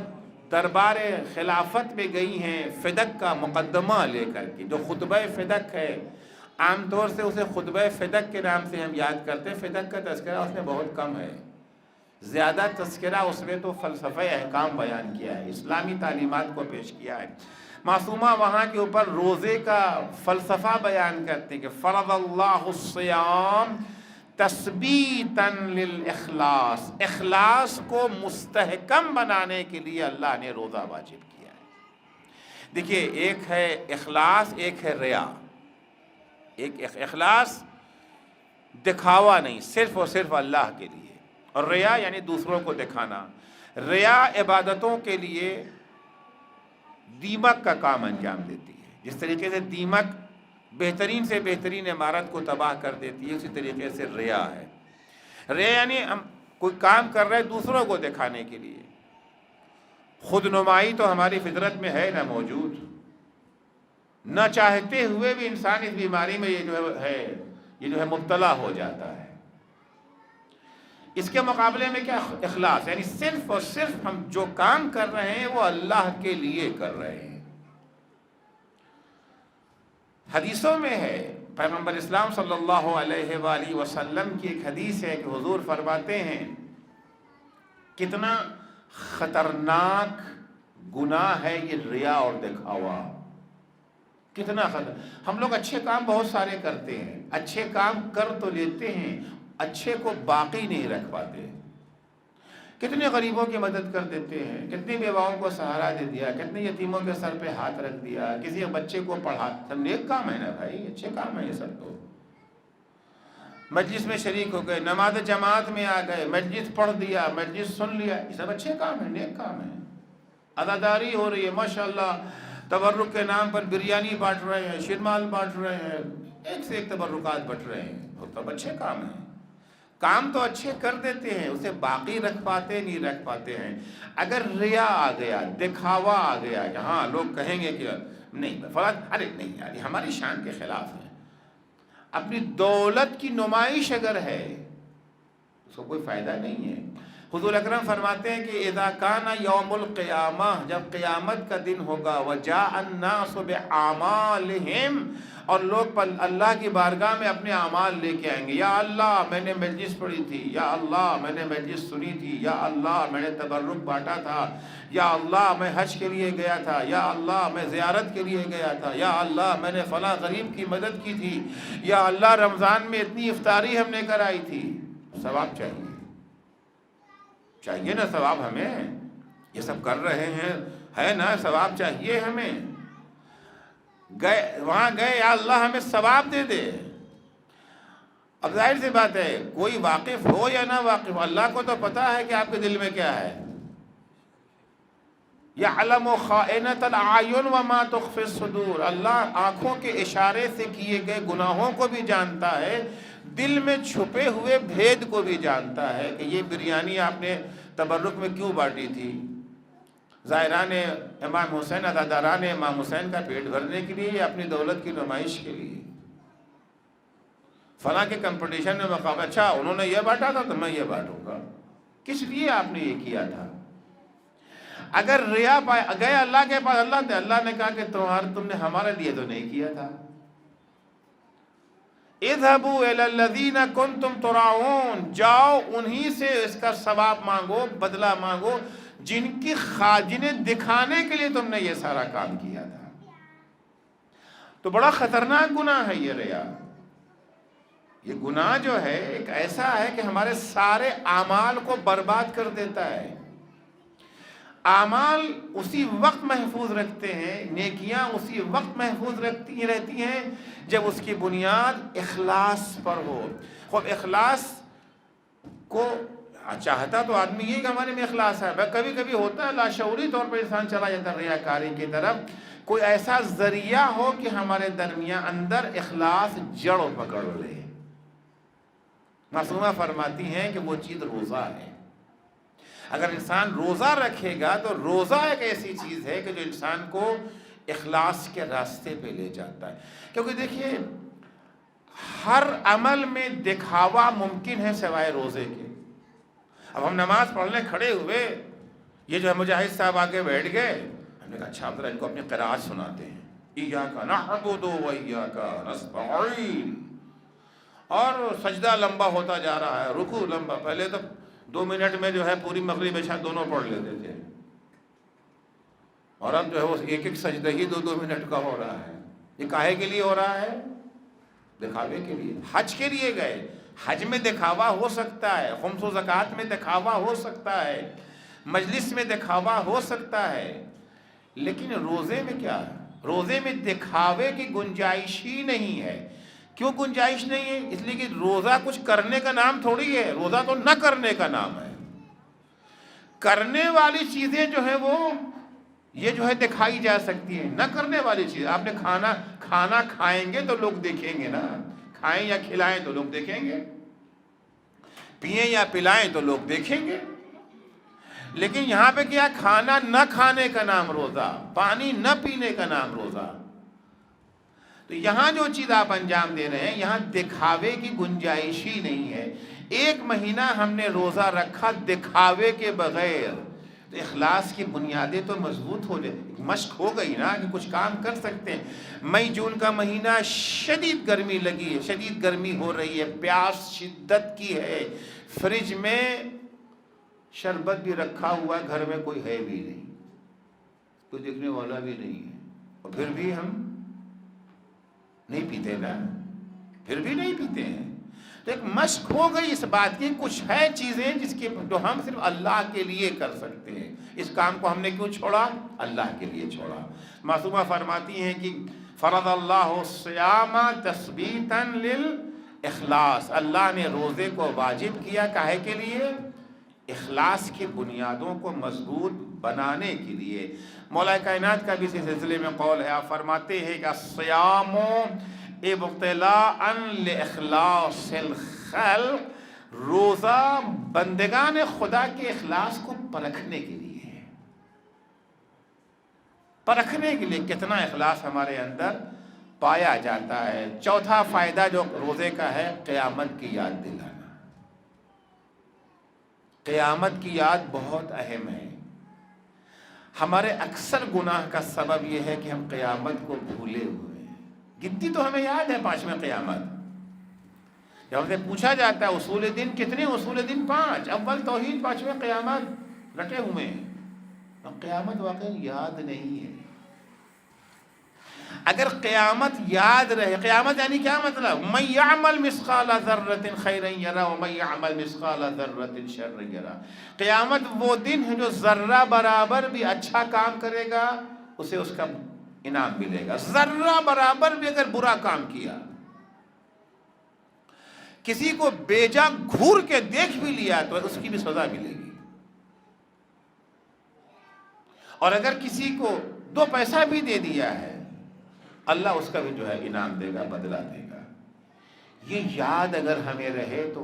دربار خلافت میں گئی ہیں فدق کا مقدمہ لے کر کے، جو خطبہ فدق ہے، عام طور سے اسے خطبہ فدق کے نام سے ہم یاد کرتے ہیں، فدق کا تذکرہ اس میں بہت کم ہے، زیادہ تذکرہ اس میں تو فلسفہ احکام بیان کیا ہے، اسلامی تعلیمات کو پیش کیا ہے۔ معصومہ وہاں کے اوپر روزے کا فلسفہ بیان کرتے ہیں کہ فرض اللہ الصیام تثبیتاً للاخلاص، اخلاص کو مستحکم بنانے کے لیے اللہ نے روزہ واجب کیا ہے۔ دیکھیے، ایک ہے اخلاص، ایک ہے ریا۔ ایک اخلاص دکھاوا نہیں، صرف اور صرف اللہ کے لیے، اور ریا یعنی دوسروں کو دکھانا۔ ریا عبادتوں کے لیے دیمک کا کام انجام دیتی ہے۔ جس طریقے سے دیمک بہترین سے بہترین عمارت کو تباہ کر دیتی ہے، اسی طریقے سے ریا ہے۔ ریا یعنی ہم کوئی کام کر رہے دوسروں کو دکھانے کے لیے۔ خود نمائی تو ہماری فطرت میں ہے نہ موجود، نہ چاہتے ہوئے بھی انسان اس بیماری میں یہ جو ہے مبتلا ہو جاتا ہے۔ اس کے مقابلے میں کیا اخلاص، یعنی صرف اور صرف ہم جو کام کر رہے ہیں وہ اللہ کے لیے کر رہے ہیں۔ حدیثوں میں ہے، پیغمبر اسلام صلی اللہ علیہ وآلہ وسلم کی ایک حدیث ہے کہ حضور فرماتے ہیں کتنا خطرناک گناہ ہے یہ ریا اور دکھاوا، کتنا ہم لوگ اچھے کام بہت سارے کرتے ہیں، اچھے کام کر تو لیتے ہیں، اچھے کو باقی نہیں رکھ پاتے۔ کتنے غریبوں کی مدد کر دیتے ہیں، کتنی بیواؤں کو سہارا دے دیا، کتنے یتیموں کے سر پہ ہاتھ رکھ دیا، کسی بچے کو پڑھا، سب نیک کام ہے نا بھائی، اچھے کام ہے یہ سب۔ تو مجلس میں شریک ہو گئے، نماز جماعت میں آ گئے، مجلس پڑھ دیا، مجلس سن لیا، یہ سب اچھے کام ہیں، نیک کام ہیں۔ عزاداری ہو رہی ہے، ماشاءاللہ، تبرک کے نام پر بریانی بانٹ رہے ہیں، شیرمال بانٹ رہے ہیں، ایک سے ایک تبرکات بٹ رہے ہیں، وہ سب اچھے کام ہیں۔ کام تو اچھے کر دیتے ہیں، اسے باقی رکھ پاتے نہیں رکھ پاتے ہیں۔ اگر ریا آ گیا، دکھاوا آ گیا کہ ہاں لوگ کہیں گے کہ نہیں فلاں، ارے نہیں یار یہ ہماری شان کے خلاف ہے، اپنی دولت کی نمائش اگر ہے اس کو کوئی فائدہ نہیں ہے۔ حضور اکرم فرماتے ہیں کہ اذا کان یوم القیامہ، جب قیامت کا دن ہوگا، وجاء الناس باعمالہم، اور لوگ اللہ کی بارگاہ میں اپنے اعمال لے کے آئیں گے، یا اللہ میں نے مجلس پڑھی تھی، یا اللہ میں نے مجلس سنی تھی، یا اللہ میں نے تبرک بانٹا تھا، یا اللہ میں حج کے لیے گیا تھا، یا اللہ میں زیارت کے لیے گیا تھا، یا اللہ میں نے فلاں غریب کی مدد کی تھی، یا اللہ رمضان میں اتنی افطاری ہم نے کرائی تھی۔ ثواب چاہیے نا، ثواب ہمیں، یہ سب کر رہے ہیں، ہے نا، ثواب چاہیے ہمیں۔ وہاں گئے، یا اللہ ہمیں ثواب دے دے۔ اب ظاہر سی بات ہے، کوئی واقف ہو یا نہ واقف، اللہ کو تو پتا ہے کہ آپ کے دل میں کیا ہے۔ یعلم خائنۃ الاعین وما تخفی الصدور، اللہ آنکھوں کے اشارے سے کیے گئے گناہوں کو بھی جانتا ہے، دل میں چھپے ہوئے بھید کو بھی جانتا ہے کہ یہ بریانی آپ نے تبرک میں کیوں بانٹی تھی، زائران امام حسین، عزاداران امام حسین کا پیٹ بھرنے کے لیے یا اپنی دولت کی نمائش کے لیے، فلاں کے کمپٹیشن میں مقابلہ، اچھا انہوں نے یہ بانٹا تھا تو میں یہ بانٹوں گا، کس لیے آپ نے یہ کیا تھا؟ اگر ریا گئے اللہ کے پاس، اللہ نے کہا کہ تم نے ہمارے لیے تو نہیں کیا تھا۔ اذهبوا الى الذين كنتم تراؤون، جاؤ انہی سے اس کا ثواب مانگو، بدلہ مانگو، جنہیں دکھانے کے لیے تم نے یہ سارا کام کیا تھا۔ تو بڑا خطرناک گناہ ہے یہ ریا۔ یہ گناہ جو ہے ایک ایسا ہے کہ ہمارے سارے اعمال کو برباد کر دیتا ہے۔ اعمال اسی وقت محفوظ رکھتے ہیں، نیکیاں اسی وقت محفوظ رہتی ہیں جب اس کی بنیاد اخلاص پر ہو۔ خود اخلاص کو چاہتا تو آدمی یہ کہ ہمارے میں اخلاص ہے، کبھی کبھی ہوتا ہے لاشعوری طور پر انسان چلا جاتا ہے ریاکاری کی طرف، کوئی ایسا ذریعہ ہو کہ ہمارے درمیان اندر اخلاص جڑ پکڑ لے۔ معصومہ فرماتی ہیں کہ وہ چیز روزہ ہے۔ اگر انسان روزہ رکھے گا تو روزہ ایک ایسی چیز ہے کہ جو انسان کو اخلاص کے راستے پہ لے جاتا ہے۔ کیونکہ دیکھیے ہر عمل میں دکھاوا ممکن ہے سوائے روزے کے۔ اب ہم نماز پڑھنے کھڑے ہوئے، یہ جو ہے مجاہد صاحب آگے بیٹھ گئے، ہم نے کہا اچھا ذرا ان کو اپنی قرأت سناتے ہیں، ایاک نعبد و ایاک نستعین، اور سجدہ لمبا ہوتا جا رہا ہے، رکوع لمبا، پہلے تو 2 منٹ میں جو ہے پوری مغرب عشاء دونوں پڑھ لیتے تھے، اور اب جو ہے وہ ایک ایک سجدہ ہی 2 منٹ کا ہو رہا ہے۔ یہ کاہے کے لیے ہو رہا ہے؟ دکھاوے کے لیے۔ حج کے لیے گئے، حج میں دکھاوا ہو سکتا ہے، خمس و زکوٰۃ میں دکھاوا ہو سکتا ہے، مجلس میں دکھاوا ہو سکتا ہے، لیکن روزے میں کیا ہے؟ روزے میں دکھاوے کی گنجائش ہی نہیں ہے۔ کیوں گنجائش نہیں ہے؟ اس لیے کہ روزہ کچھ کرنے کا نام تھوڑی ہے، روزہ تو نہ کرنے کا نام ہے۔ کرنے والی چیزیں جو ہے وہ یہ جو ہے دکھائی جا سکتی ہیں، نہ کرنے والی چیز، آپ نے کھانا کھائیں گے تو لوگ دیکھیں گے نا، کھائیں یا کھلائیں تو لوگ دیکھیں گے، پئیں یا پلائیں تو لوگ دیکھیں گے، لیکن یہاں پہ کیا؟ کھانا نہ کھانے کا نام روزہ، پانی نہ پینے کا نام روزہ۔ تو یہاں جو چیز آپ انجام دے رہے ہیں، یہاں دکھاوے کی گنجائش ہی نہیں ہے۔ 1 مہینہ ہم نے روزہ رکھا دکھاوے کے بغیر، تو اخلاص کی بنیادیں تو مضبوط ہو جائے، مشق ہو گئی نا کہ کچھ کام کر سکتے ہیں۔ مئی جون کا مہینہ شدید گرمی لگی ہے، شدید گرمی ہو رہی ہے، پیاس شدت کی ہے، فریج میں شربت بھی رکھا ہوا ہے، گھر میں کوئی ہے بھی نہیں، کوئی دیکھنے والا بھی نہیں ہے، اور پھر بھی ہم نہیں پیتے نا، پھر بھی نہیں پیتے ہیں۔ تو ایک مشق ہو گئی اس بات کی، کچھ ہے چیزیں جس کی جو ہم صرف اللہ کے لیے کر سکتے ہیں۔ اس کام کو ہم نے کیوں چھوڑا؟ اللہ کے لیے چھوڑا۔ معصومہ فرماتی ہیں کہ فرض اللہ الصیام تثبیتا للاخلاص، اللہ نے روزے کو واجب کیا کاہے کے لیے؟ اخلاص کی بنیادوں کو مضبوط بنانے کے لیے۔ مولا کائنات کا بھی اس سلسلے میں قول ہے، آپ فرماتے ہیں کہ الصیام ابتلاء لاخلاص الخلق، روزہ بندگان خدا کے اخلاص کو پرکھنے کے لیے ہے، پرکھنے کے لیے کتنا اخلاص ہمارے اندر پایا جاتا ہے۔ چوتھا فائدہ جو روزے کا ہے، قیامت کی یاد دلانا۔ قیامت کی یاد بہت اہم ہے۔ ہمارے اکثر گناہ کا سبب یہ ہے کہ ہم قیامت کو بھولے ہوئے ہیں۔ گنتی تو ہمیں یاد ہے 5ویں قیامت، جب ہم سے پوچھا جاتا ہے اصول دین کتنے؟ اصول دین 5، اول توحید، 5ویں قیامت، رٹے ہوئے ہیں، اب قیامت واقعی یاد نہیں ہے۔ اگر قیامت یاد رہے، قیامت یعنی کیا مطلب؟ من یعمل مثقال ذرۃ خیرا یرہ ومن یعمل مثقال ذرۃ شرا یرہ۔ قیامت وہ دن ہے جو ذرہ برابر بھی اچھا کام کرے گا اسے اس کا انعام ملے گا، ذرہ برابر بھی اگر برا کام کیا، کسی کو بیجا گھور کے دیکھ بھی لیا تو اس کی بھی سزا ملے گی، اور اگر کسی کو 2 پیسہ بھی دے دیا ہے، اللہ اس کا بھی جو ہے انعام دے گا، بدلہ دے گا۔ یہ یاد اگر ہمیں رہے تو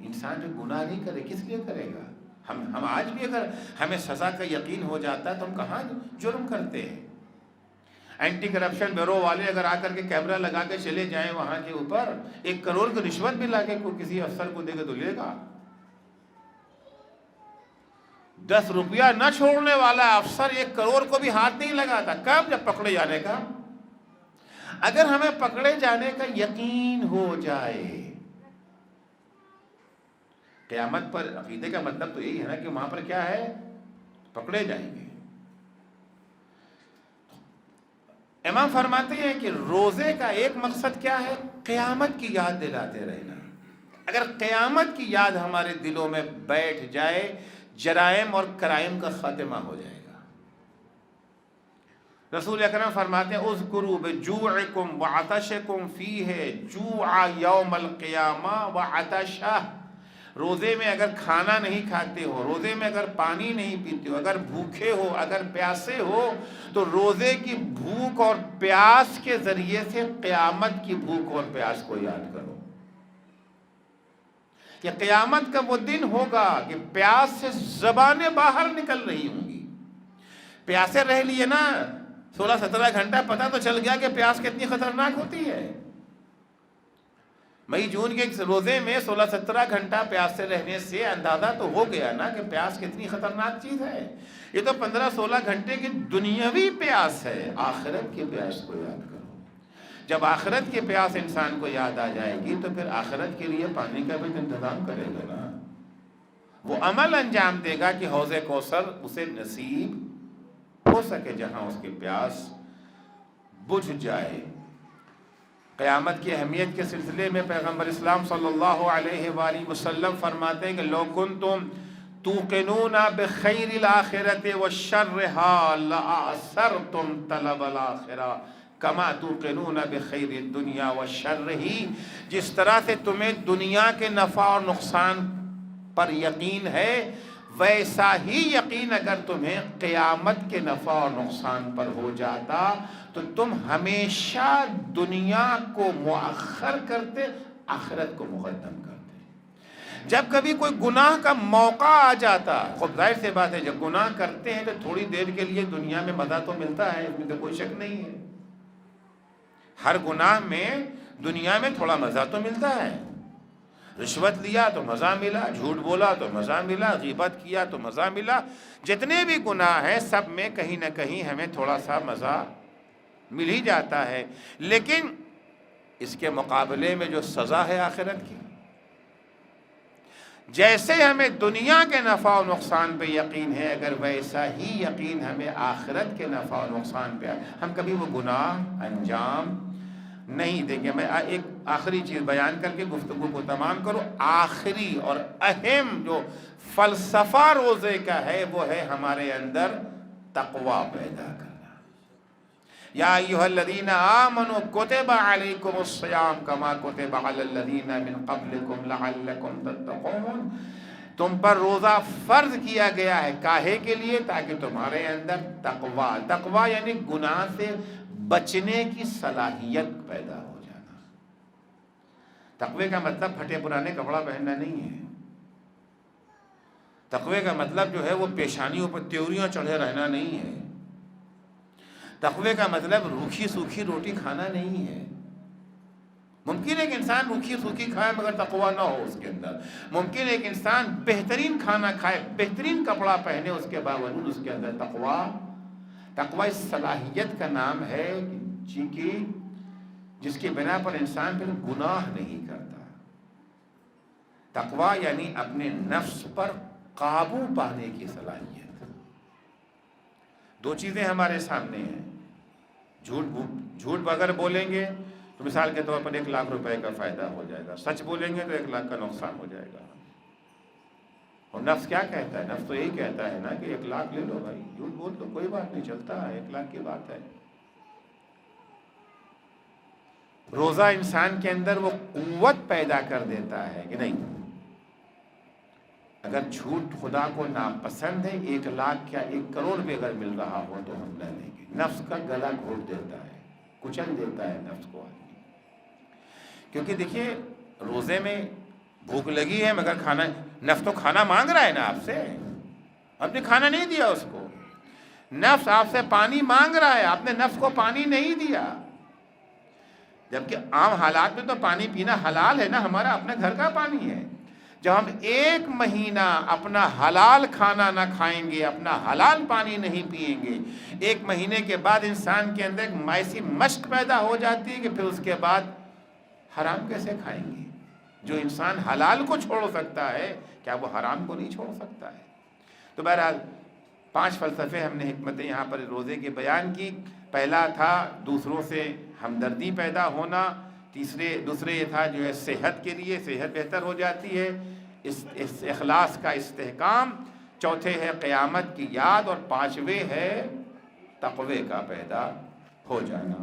انسان جو گناہ نہیں کرے کس لیے کرے گا؟ ہم آج بھی اگر ہمیں سزا کا یقین ہو جاتا ہے تو ہم کہاں جرم کرتے ہیں؟ اینٹی کرپشن بیورو والے اگر آ کر کے کیمرہ لگا کے چلے جائیں وہاں کے اوپر، 1 کروڑ کی رشوت بھی لا کے کسی افسر کو دے گا تو لے گا۔ 10 روپیہ نہ چھوڑنے والا افسر 1 کروڑ کو بھی ہاتھ نہیں لگاتا۔ کب؟ جب پکڑے جانے کا۔ اگر ہمیں پکڑے جانے کا یقین ہو جائے، قیامت پر عقیدے کا مطلب تو یہی ہے نا کہ وہاں پر کیا ہے؟ پکڑے جائیں گے۔ امام فرماتے ہیں کہ روزے کا ایک مقصد کیا ہے؟ قیامت کی یاد دلاتے رہنا۔ اگر قیامت کی یاد ہمارے دلوں میں بیٹھ جائے، جرائم اور کرائم کا خاتمہ ہو جائے گا۔ رسول اکرم فرماتے ہیں اذکروا بجوعکم وعطشکم فیہ جوع یوم القیامہ وعطشہ۔ روزے میں اگر کھانا نہیں کھاتے ہو، روزے میں اگر پانی نہیں پیتے ہو، اگر بھوکے ہو، اگر پیاسے ہو، تو روزے کی بھوک اور پیاس کے ذریعے سے قیامت کی بھوک اور پیاس کو یاد کرو کہ قیامت کا وہ دن ہوگا کہ پیاس سے زبانیں باہر نکل رہی ہوں گی۔ پیاسے رہ لیے نا 16-17 گھنٹہ، پتہ تو چل گیا کہ پیاس کتنی خطرناک ہوتی ہے۔ مئی جون کے روزے میں 16-17 گھنٹہ پیاس سے رہنے سے اندازہ تو ہو گیا نا کہ پیاس کتنی خطرناک چیز ہے. یہ تو 15-16 گھنٹے کی دنیاوی پیاس ہے. آخرت کی پیاس کو یاد کرو. جب آخرت کی پیاس انسان کو یاد آ جائے گی تو پھر آخرت کے لیے پانی کا بھی انتظام کرے گا نا. وہ عمل انجام دے گا کہ حوض کوثر اسے نصیب ہو سکے جہاں اس کی پیاس بجھ جائے. قیامت کی اہمیت کے سلسلے میں پیغمبر اسلام صلی اللہ علیہ وآلہ وسلم فرماتے ہیں کہ لو کنتم توقنون بخیر الآخرۃ وشرها لآثرتم طلب الآخرہ کما توقنون بخیر الدنیا وشرہ. جس طرح سے تمہیں دنیا کے نفع اور نقصان پر یقین ہے ویسا ہی یقین اگر تمہیں قیامت کے نفع اور نقصان پر ہو جاتا تو تم ہمیشہ دنیا کو مؤخر کرتے آخرت کو مقدم کرتے. جب کبھی کوئی گناہ کا موقع آ جاتا، خود ظاہر سے بات ہے جب گناہ کرتے ہیں تو تھوڑی دیر کے لیے دنیا میں مزہ تو ملتا ہے، اس میں تو کوئی شک نہیں ہے. ہر گناہ میں دنیا میں تھوڑا مزہ تو ملتا ہے. رشوت لیا تو مزہ ملا، جھوٹ بولا تو مزہ ملا، غیبت کیا تو مزہ ملا. جتنے بھی گناہ ہیں سب میں کہیں نہ کہیں ہمیں تھوڑا سا مزہ مل ہی جاتا ہے. لیکن اس کے مقابلے میں جو سزا ہے آخرت کی، جیسے ہمیں دنیا کے نفع و نقصان پہ یقین ہے اگر ویسا ہی یقین ہمیں آخرت کے نفع و نقصان پہ ہے. ہم کبھی وہ گناہ انجام نہیں دیں گے. میں ایک آخری چیز بیان کر کے گفتگو کو تمام کروں. آخری اور اہم جو فلسفہ روزے کا ہے وہ ہے ہمارے اندر تقوی پیدا کرنا. یا ایھا الذین آمنوا کتب علیکم الصیام کما کتب علی الذین من قبلکم لعلکم تتقون. تم پر روزہ فرض کیا گیا ہے کاہے کے لیے؟ تاکہ تمہارے اندر تقوی یعنی گناہ سے بچنے کی صلاحیت پیدا ہو جانا. تقوی کا مطلب پھٹے پرانے کپڑا پہننا نہیں ہے. تقوی کا مطلب جو ہے وہ پیشانیوں پر تیوریاں چڑھے رہنا نہیں ہے. تقوی کا مطلب روکھی سوکھی روٹی کھانا نہیں ہے. ممکن ہے کہ انسان روکھی سوکھی کھائے مگر تقوی نہ ہو اس کے اندر. ممکن ہے کہ انسان بہترین کھانا کھائے بہترین کپڑا پہنے اس کے باوجود اس کے اندر تقوی اس صلاحیت کا نام ہے جس کی بنا پر انسان پھر گناہ نہیں کرتا. تقوی یعنی اپنے نفس پر قابو پانے کی صلاحیت. دو چیزیں ہمارے سامنے ہیں. جھوٹ اگر بولیں گے تو مثال کے طور پر 1 لاکھ روپے کا فائدہ ہو جائے گا. سچ بولیں گے تو 1 لاکھ کا نقصان ہو جائے گا. اور نفس کیا کہتا ہے؟ نفس تو یہی کہتا ہے نا کہ 1 لاکھ لے لو بھائی، جھوٹ بول تو کوئی بات نہیں، چلتا ہے، 1 لاکھ کی بات ہے. روزہ انسان کے اندر وہ قوت پیدا کر دیتا ہے کہ نہیں، اگر جھوٹ خدا کو ناپسند ہے 1 لاکھ کیا 1 کروڑ بھی اگر مل رہا ہو تو ہم نہ لیں گے. نفس کا گلا گھونٹ دیتا ہے، کچل دیتا ہے نفس کو آدمی. کیونکہ دیکھیے روزے میں بھوک لگی ہے مگر کھانا، نفس تو کھانا مانگ رہا ہے نا آپ سے، آپ نے کھانا نہیں دیا اس کو. نفس آپ سے پانی مانگ رہا ہے، آپ نے نفس کو پانی نہیں دیا. جبکہ عام حالات میں تو پانی پینا حلال ہے نا، ہمارا اپنے گھر کا پانی ہے. جب ہم 1 مہینہ اپنا حلال کھانا نہ کھائیں گے، اپنا حلال پانی نہیں پئیں گے، 1 مہینے کے بعد انسان کے اندر ایک ایسی مشق پیدا ہو جاتی ہے کہ پھر اس کے بعد حرام کیسے کھائیں گے؟ جو انسان حلال کو چھوڑ سکتا ہے کیا وہ حرام کو نہیں چھوڑ سکتا ہے؟ تو بہرحال 5 فلسفے ہم نے حکمتیں یہاں پر روزے کے بیان کی. پہلا تھا دوسروں سے ہمدردی پیدا ہونا. دوسرے یہ تھا جو ہے صحت کے لیے، صحت بہتر ہو جاتی ہے، اس اخلاص کا استحکام. چوتھے ہے قیامت کی یاد، اور 5ویں ہے تقوی کا پیدا ہو جانا.